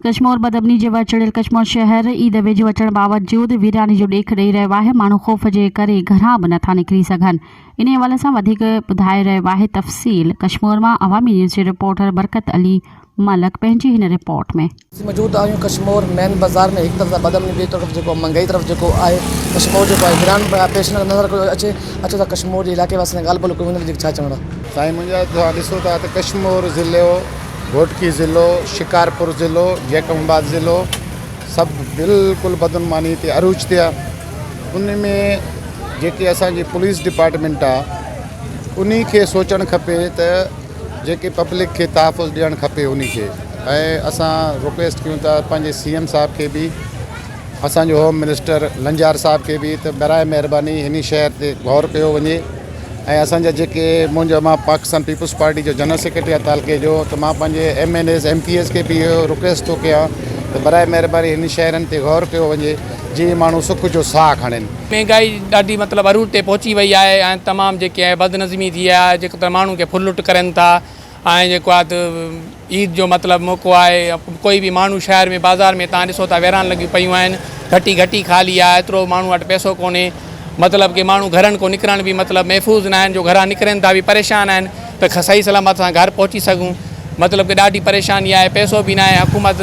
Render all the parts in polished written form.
कश्मीर बदमनी जे चढ़ियल कश्मीर शहर ईद वेझो अचण बावजूद वीरानी जो ॾेख ॾेई रहियो आहे। माण्हू ख़ौफ़ जे करे घरां बि नथा निकिरी सघनि। इन हवाले सां वधीक ॿुधाए रहियो आहे तफ़सील कश्मीर मां अवामी न्यूज़ जे रिपोर्टर बरकत अली मलक पंहिंजी हिन रिपोर्ट में। मौजूद आहियूं कश्मीर मेन बाज़ार में। एक तरफ़ बदमनी, ॿिए तरफ़ जेको महंगाई तरफ़ जेको आहे कश्मीर जेको आहे वीरान पेश नज़र अचे त कश्मीर जे इलाइक़े वासियुनि ॻाल्हि ॿोल कोई हुन छा चवणो आहे? साईं मुंहिंजा तव्हां ॾिसो था त कश्मीर ज़िलो, घोटकी ज़िलो, शिकारपुर ज़िलो, जैकमाबाद ज़िलो सभु बिल्कुलु बदनमानी ते अरूज ते आहे। उन में जेके असांजी पुलिस डिपार्टमेंट आहे उन खे सोचणु खपे त जेके पब्लिक खे तहफ़ुज़ ॾियणु खपे उन खे। ऐं असां रिक्वेस्ट कयूं था पंहिंजे CM साहिब खे बि, असांजो होम मिनिस्टर लंजार साहिब खे बि त बराए महिरबानी हिन शहर ते गौर कयो वञे। ऐं असांजा जेके मां पाकिस्तान पीपल्स पार्टी जो जनरल सेक्रेटरी आहे तालके जो, त मां पंहिंजे MNAs MPs खे बि इहो रिक्वेस्ट थो कयां त बराए महिरबानी हिन शहरनि ते गौर कयो वञे जीअं माण्हू सुख जो साह खणनि। महंगाई ॾाढी मतिलबु अरूज ते पहुची वई आहे ऐं तमामु जेके आहे बदनज़मी थी आहे, जेको त माण्हू खे फुल लुट करनि था। ऐं जेको आहे त ईद जो मतिलबु मौक़ो आहे, कोई बि माण्हू शहर में बाज़ार में तव्हां ॾिसो था वेरान लॻियूं पियूं आहिनि, घटी खाली आहे, एतिरो माण्हू वटि पैसो कोन्हे। मतिलबु कि माण्हू घरनि को निकिरण बि मतिलबु महफ़ूज़ न आहिनि, जो घरां निकिरनि था बि परेशान आहिनि त सही सलामत सां घर पहुची सघूं। मतिलबु कि ॾाढी परेशानी आहे, पैसो बि न आहे, हुकूमत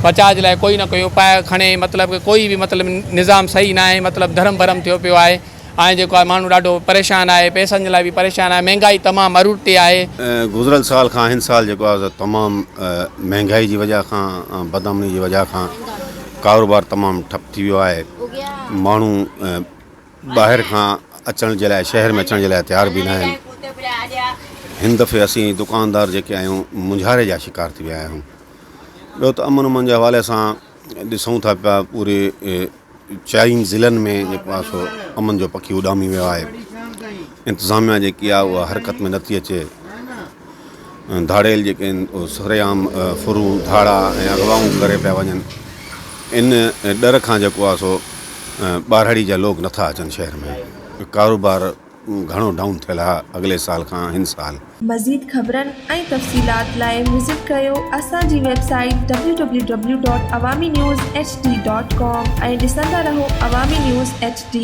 बचाव जे लाइ कोई न कोई उपाय खणे, मतिलबु कि कोई बि मतिलबु निज़ाम सही न आहे, मतिलबु धर्म भरम थियो पियो आहे। ऐं जेको आहे माण्हू ॾाढो परेशान आहे, पैसनि जे लाइ बि परेशान आहे, महांगाई तमामु अरूज ते आहे। गुज़िरियल साल खां हिन साल जेको आहे तमामु महांगाई जी वजह खां, बदअमनी जी वजह खां कारोबार तमामु ठप थी वियो आहे। माण्हू ॿाहिरि खां अचण जे लाइ, शहर में अचण जे लाइ तयार बि न आहिनि। हिन दफ़े असीं दुकानदार जेके आहियूं मुंझारे जा शिकार थी विया आहियूं। ॿियो त अमन जे हवाले सां ॾिसूं था पिया पूरे 4 ज़िलनि में जेको आहे सो अमन जो पखी उॾामी वियो आहे। इंतिज़ामिया जेकी आहे उहा हरकत में नथी अचे। धाड़ेल जेके आहिनि सरेआम फुरू धाड़ा ऐं अगवाऊं करे पिया वञनि। इन डर खां जेको आहे सो ॿारहड़ी जा लोग नथा अचनि शहर में। कारोबार घणो डाउन थियल आहे अॻिले साल खां हिन साल। मज़ीद ख़बरनि ऐं तफ़सीलात लाइ विज़िट कयो असांजी वेबसाइट www.awamiNewsHD.com ऐं ॾिसंदा रहो अवामी न्यूज़ HD।